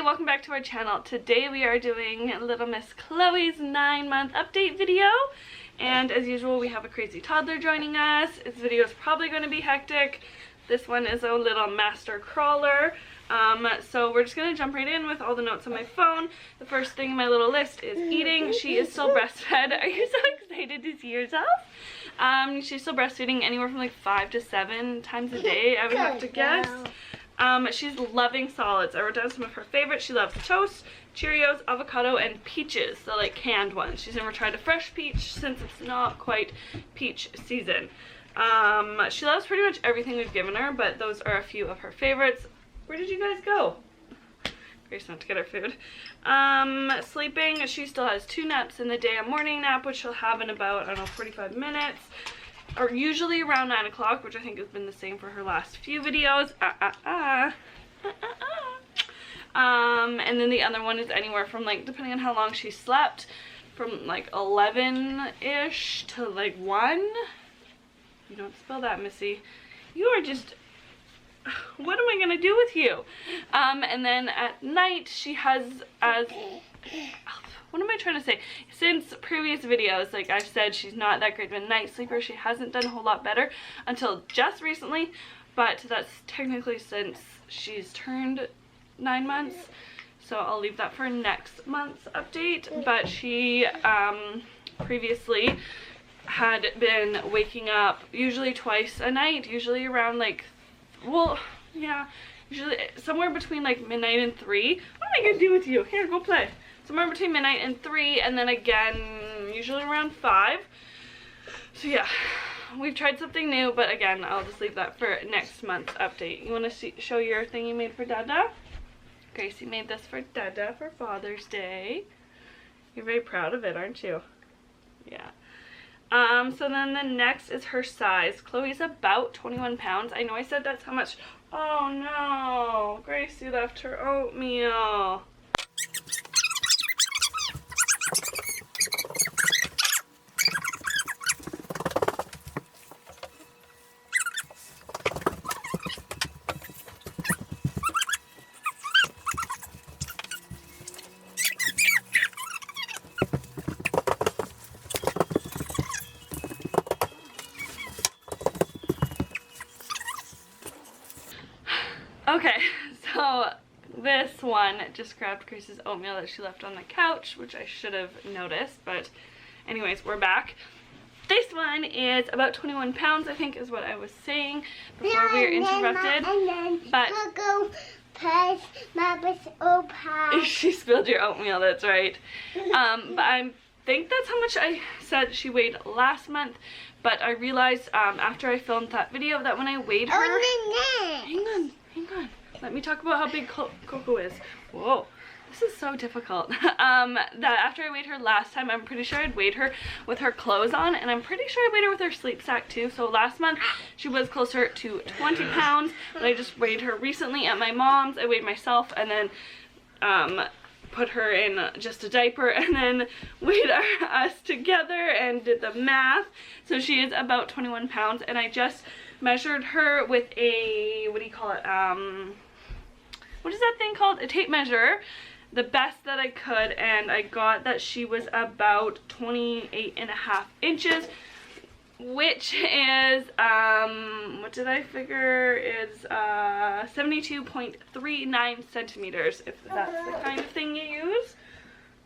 everybody, welcome back to our channel. Today we are doing little Miss Chloe's 9-month update video, and as usual we have a crazy toddler joining us. This video is probably going to be hectic. This one is a little master crawler, so we're just going to jump right in with all the notes on my phone. The first thing on my little list is eating. She is still breastfed. Are you so excited to see yourself? She's still breastfeeding anywhere from like 5 to 7 times a day, I would have to guess. She's loving solids. I wrote down some of her favorites. She loves toast, Cheerios, avocado, and peaches, the like canned ones. She's never tried a fresh peach since it's not quite peach season. She loves pretty much everything we've given her, but those are a few of her favorites. Where did you guys go? Grace went to get her food. Sleeping, she still has 2 naps in the day, a morning nap, which she'll have in about, I don't know, 45 minutes. Or usually around 9 o'clock, which I think has been the same for her last few videos. And then the other one is anywhere from, like, depending on how long she slept, from like 11-ish to like 1. You don't spill that, Missy. You are just, what am I gonna do with you? And then at night she has, what am I trying to say? Since previous videos, like I've said, she's not that great of a night sleeper. She hasn't done a whole lot better until just recently, but that's technically since she's turned 9 months. So I'll leave that for next month's update. But she previously had been waking up usually twice a night, usually around like, well, yeah, usually somewhere between like midnight and 3. What am I gonna do with you? Here, go play. Somewhere between midnight and 3, and then again usually around 5. So yeah, we've tried something new, but again I'll just leave that for next month's update. You want to show your thing you made for Dada? Gracie made this for Dada for Father's Day. You're very proud of it, aren't you? Yeah. So then the next is her size. Chloe's about 21 pounds. I know I said that's how much. Oh no, Gracie left her oatmeal. Okay, so this one just grabbed Grace's oatmeal that she left on the couch, which I should have noticed, but anyways, we're back. This one is about 21 pounds, I think is what I was saying before we were interrupted. But she spilled your oatmeal, that's right. But I think that's how much I said she weighed last month, but I realized after I filmed that video that when I weighed her... Hang on. Let me talk about how big Coco is. Whoa, this is so difficult. That after I weighed her last time, I'm pretty sure I'd weighed her with her clothes on, and I'm pretty sure I weighed her with her sleep sack too. So last month she was closer to 20 pounds, but I just weighed her recently at my mom's. I weighed myself and then put her in just a diaper and then weighed us together and did the math. So she is about 21 pounds, and I just measured her with a, what do you call it, what is that thing called? A tape measure, the best that I could, and I got that she was about 28.5 inches, which is, what did I figure, is 72.39 centimeters, if that's the kind of thing you use.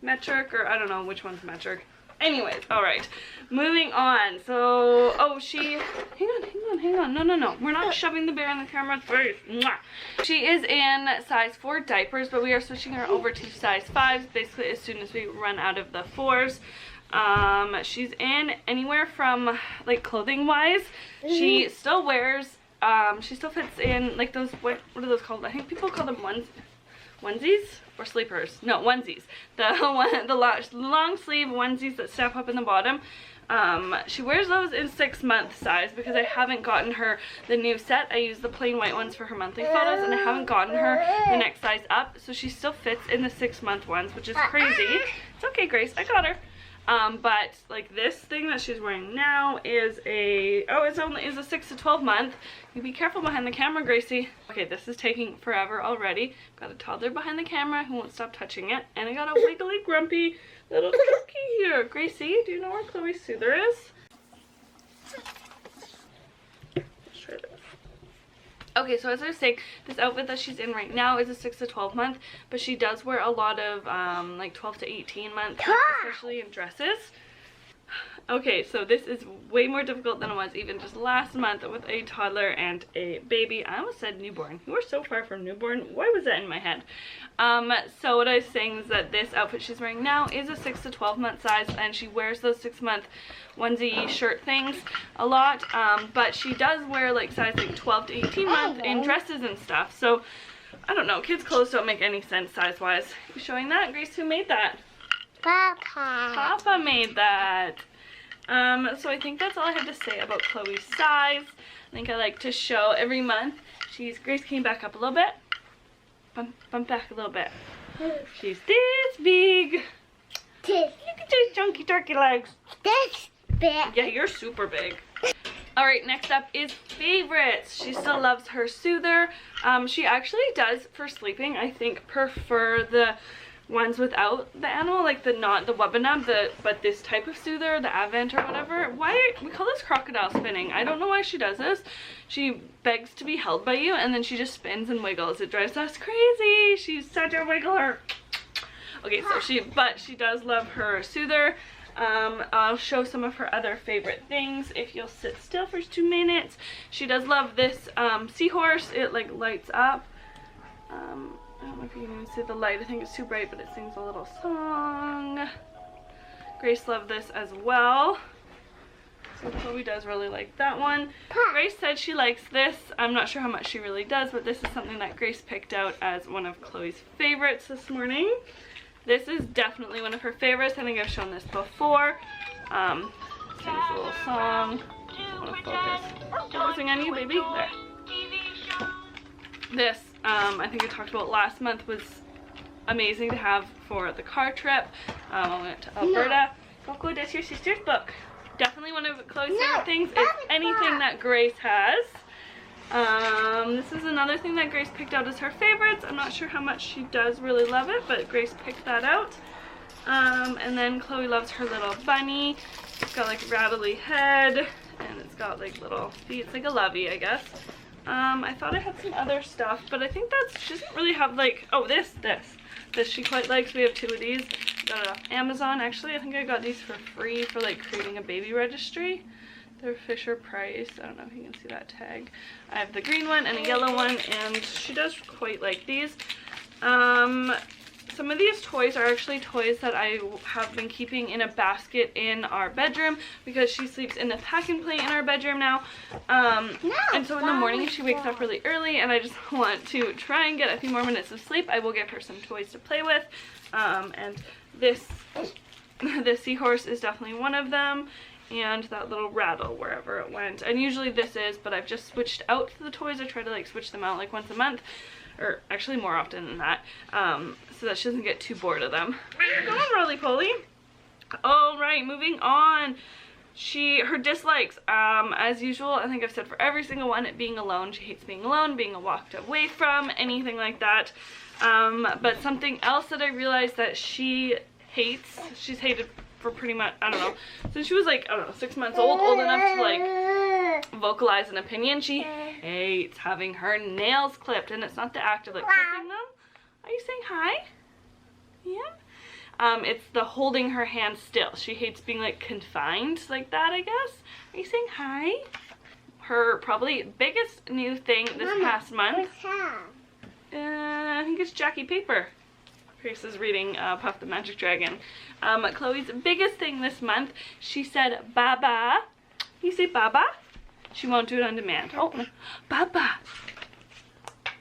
Metric, or I don't know which one's metric. Anyways, alright, moving on. So, oh, she, hang on, no, we're not shoving the bear in the camera's face. Mwah. She is in size 4 diapers, but we are switching her over to size 5s, basically as soon as we run out of the 4s. She's in anywhere from, like, clothing wise, she still wears, she still fits in, like, those, what are those called? I think people call them onesies or sleepers. No, onesies. The long sleeve onesies that snap up in the bottom. She wears those in 6-month size because I haven't gotten her the new set. I use the plain white ones for her monthly photos, and I haven't gotten her the next size up, so she still fits in the 6-month ones, which is crazy. It's okay, Grace, I got her. But like this thing that she's wearing now is a, oh, it's only is a 6 to 12 month. You be careful behind the camera, Gracie. Okay, this is taking forever already. Got a toddler behind the camera who won't stop touching it, and I got a wiggly, grumpy little turkey here. Gracie, do you know where Chloe's soother is? Let's try this. Okay, so as I was saying, this outfit that she's in right now is a 6 to 12 month, but she does wear a lot of like 12 to 18 month, especially in dresses. Okay, so this is way more difficult than it was even just last month with a toddler and a baby. I almost said newborn. You were so far from newborn. Why was that in my head? So what I was saying is that this outfit she's wearing now is a 6 to 12 month size, and she wears those 6 month onesie shirt things a lot, but she does wear like size like 12 to 18 month in dresses and stuff. So I don't know, kids' clothes don't make any sense size wise. You showing that? Grace, who made that? Papa. Papa made that. So I think that's all I have to say about Chloe's size. I think I like to show every month. Grace came back up a little bit. Bump back a little bit. She's this big. Look at those chunky turkey legs. This big. Yeah, you're super big. Alright, next up is favorites. She still loves her soother. She actually does, for sleeping, I think, prefer the ones without the animal, like not the Wubbanub, but this type of soother, the Advent or whatever. Why we call this crocodile spinning? I don't know why she does this. She begs to be held by you, and then she just spins and wiggles. It drives us crazy. She's such a wiggler. Okay, so she does love her soother. I'll show some of her other favorite things if you'll sit still for 2 minutes. She does love this seahorse. It like lights up. I don't know if you can even see the light. I think it's too bright, but it sings a little song. Grace loved this as well. So Chloe does really like that one. Grace said she likes this. I'm not sure how much she really does, but this is something that Grace picked out as one of Chloe's favorites this morning. This is definitely one of her favorites. I think I've shown this before. Sings a little song. I want to focus. Focusing on you, baby. There. This, I think I talked about last month, was amazing to have for the car trip. I went to Alberta. Coco, that's your sister's book. Definitely one of Chloe's favorite things is anything that Grace has. This is another thing that Grace picked out as her favorites. I'm not sure how much she does really love it, but Grace picked that out. And then Chloe loves her little bunny. It's got like a rattly head, and it's got like little feet. It's like a lovey, I guess. I thought I had some other stuff, but I think she doesn't really have like, oh, this she quite likes. We have 2 of these. Got it off Amazon. Actually, I think I got these for free for like creating a baby registry. They're Fisher Price. I don't know if you can see that tag. I have the green one and a yellow one, and she does quite like these. Some of these toys are actually toys that I have been keeping in a basket in our bedroom because she sleeps in the pack and play in our bedroom now. And so in the morning she wakes up really early and I just want to try and get a few more minutes of sleep. I will give her some toys to play with. And this seahorse is definitely one of them. And that little rattle wherever it went. And usually this is, but I've just switched out the toys. I try to like switch them out like once a month. Or actually more often than that, so that she doesn't get too bored of them. Where you going, Roly-Poly? Alright, moving on. Her dislikes, as usual, I think I've said for every single one, being alone. She hates being alone, being walked away from, anything like that. But something else that I realized that she hates, she's hated for pretty much, I don't know, since she was like, I don't know, 6 months old enough to like vocalize an opinion. She hates having her nails clipped, and it's not the act of like clipping them. Are you saying hi? Yeah? It's the holding her hand still. She hates being like confined like that, I guess. Are you saying hi? Her probably biggest new thing this past month, I think it's Jackie Paper. Grace is reading Puff the Magic Dragon. Chloe's biggest thing this month, she said Baba. You say Baba? She won't do it on demand. Oh, Baba.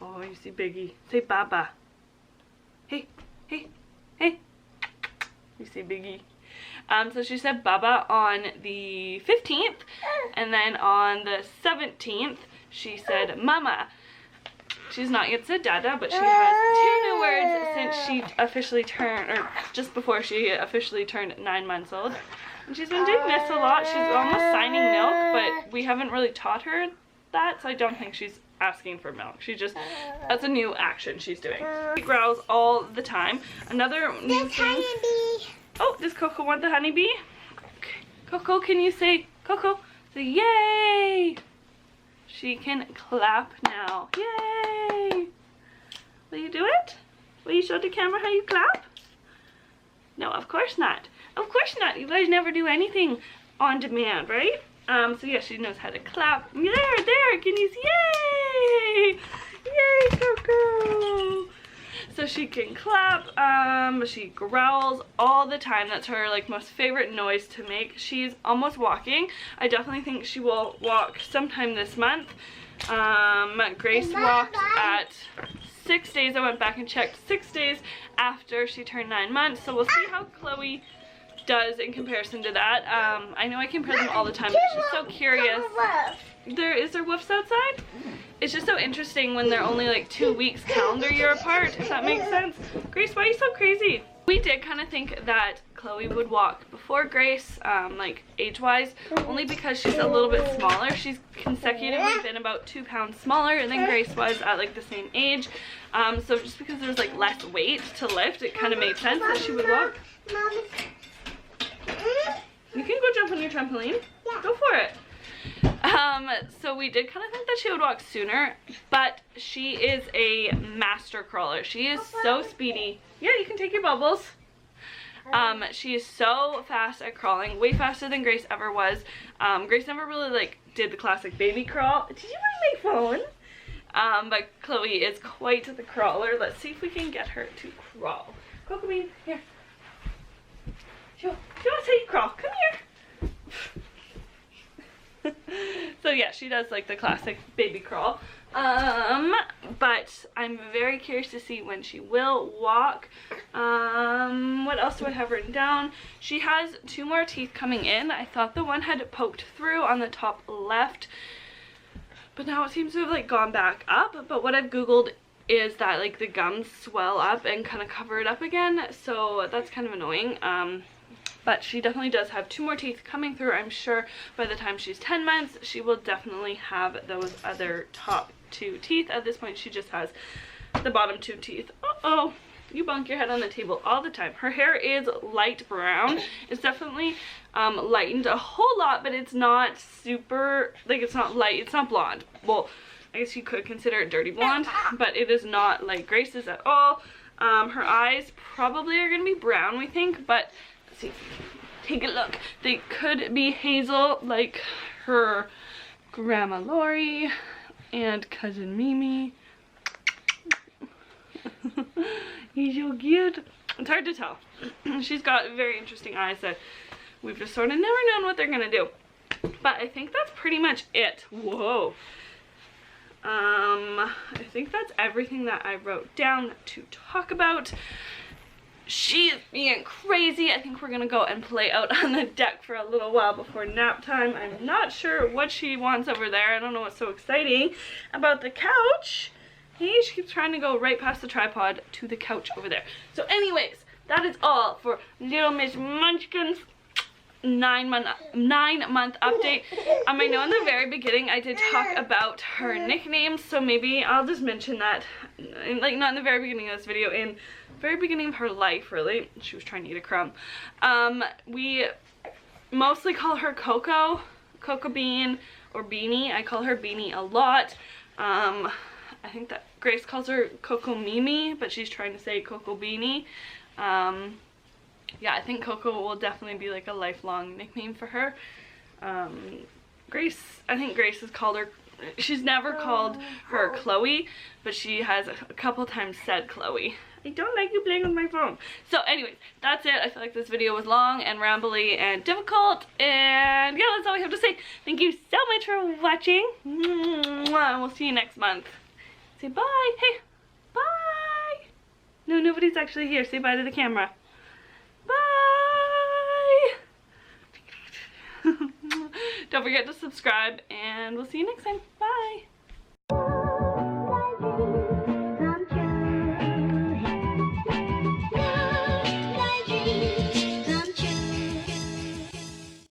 Oh, you see Biggie. Say Baba. Hey, hey, hey. You see Biggie. So she said Baba on the 15th, and then on the 17th, she said Mama. She's not yet said dada, but she has 2 new words since she officially turned, or just before she officially turned 9 months old. And she's been doing this a lot. She's almost signing milk, but we haven't really taught her that, so I don't think she's asking for milk. She just, that's a new action she's doing. She growls all the time. Another new thing. Oh, does Coco want the honeybee? Okay. Coco, can you say, Coco, say yay? She can clap now. Yay! Will you do it? Will you show the camera how you clap? No, of course not. Of course not. You guys never do anything on demand, right? So yeah, she knows how to clap. There, can you see? Yay! Yay, Coco! So she can clap, she growls all the time. That's her like most favorite noise to make. She's almost walking. I definitely think she will walk sometime this month. Grace walked at 6 days. I went back and checked 6 days after she turned 9 months. So we'll see how Chloe does in comparison to that. I know I compare them all the time, but she's so curious. Is there woofs outside? It's just so interesting when they're only like 2 weeks calendar year apart, if that makes sense. Grace, why are you so crazy? We did kind of think that Chloe would walk before Grace, like age-wise, only because she's a little bit smaller. She's consecutively been about 2 pounds smaller than Grace was at like the same age. So just because there's like less weight to lift, it kind of made sense that she would walk. You can go jump on your trampoline. Go for it. So we did kind of think that she would walk sooner, but she is a master crawler. She is so speedy. Yeah, you can take your bubbles. She is so fast at crawling, way faster than Grace ever was. Grace never really like did the classic baby crawl. Did you bring my phone? But Chloe is quite the crawler. Let's see if we can get her to crawl. Coco Bean, here. She wants to see you crawl. Come here. So yeah, she does like the classic baby crawl. But I'm very curious to see when she will walk. What else do I have written down? She has 2 more teeth coming in. I thought the one had poked through on the top left, but now it seems to have like gone back up. But what I've googled is that like the gums swell up and kind of cover it up again, so that's kind of annoying. But she definitely does have 2 more teeth coming through. I'm sure by the time she's 10 months, she will definitely have those other top 2 teeth. At this point, she just has the bottom 2 teeth. Uh-oh, you bonk your head on the table all the time. Her hair is light brown. It's definitely lightened a whole lot, but it's not super, like it's not light, it's not blonde. Well, I guess you could consider it dirty blonde, but it is not like Grace's at all. Her eyes probably are going to be brown, we think, but let's see. Take a look. They could be hazel like her Grandma Lori and Cousin Mimi. He's so cute. It's hard to tell. She's got very interesting eyes that we've just sort of never known what they're going to do. But I think that's pretty much it. Whoa. I think that's everything that I wrote down to talk about. She is being crazy. I think we're gonna go and play out on the deck for a little while before nap time. I'm not sure what she wants over there. I don't know what's so exciting about the couch. Hey, she keeps trying to go right past the tripod to the couch over there. So anyways, that is all for Little Miss Munchkin's 9-month update. I know in the very beginning I did talk about her nicknames, so maybe I'll just mention that, like not in the very beginning of this video, in the very beginning of her life, really. She was trying to eat a crumb. We mostly call her Coco, Coco Bean, or Beanie. I call her Beanie a lot. I think that Grace calls her Coco Mimi, but she's trying to say Coco Beanie. Yeah, I think Coco will definitely be like a lifelong nickname for her. Grace, I think Grace has called her, she's never called her Chloe, but she has a couple times said Chloe. I don't like you playing with my phone. So anyways, that's it. I feel like this video was long and rambly and difficult, and yeah, that's all we have to say. Thank you so much for watching. Mwah. We'll see you next month. Say bye. Hey, bye. No, nobody's actually here. Say bye to the camera. Bye! Don't forget to subscribe, and we'll see you next time. Bye!